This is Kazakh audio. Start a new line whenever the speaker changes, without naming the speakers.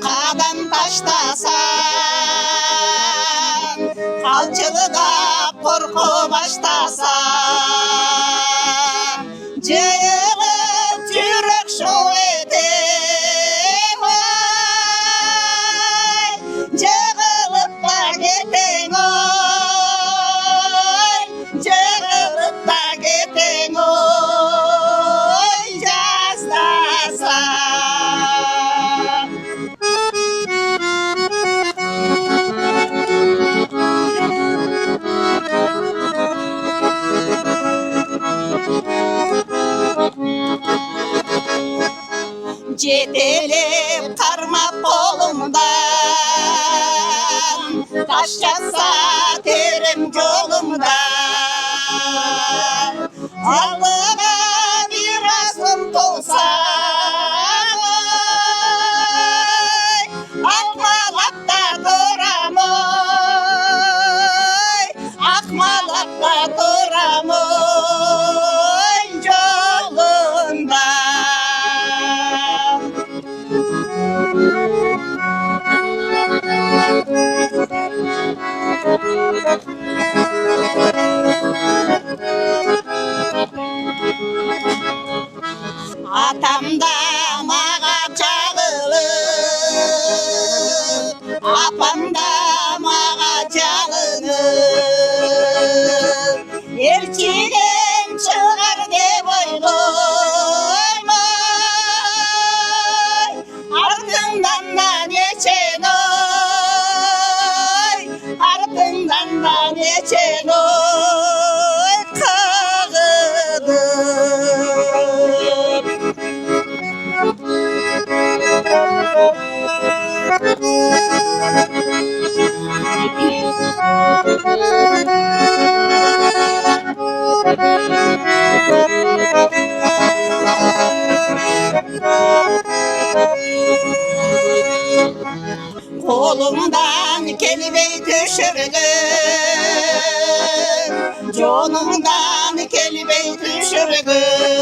qadam tashtasan, qalchilidab qo'rqib bashtasan, jayilib yurak shuv etib, jig'ilib da keteng oy, jig'ilib da keteng oy, jastasan. Жетелеп қармап қолымдан, таш жатса терім жолымдан, алдыға бір асым толса, ақмалап та тұрам ой, ақмалап та тұрам ой, жолында. Атам да маға жағылып, апам да маға жалынып, ертеден шығар деп ойлаймын, артыңдан да нечен ой, артыңдан да нечен ой, қағылып. Қолымдан келбей түшіргін, жонымдан келбей түшіргін,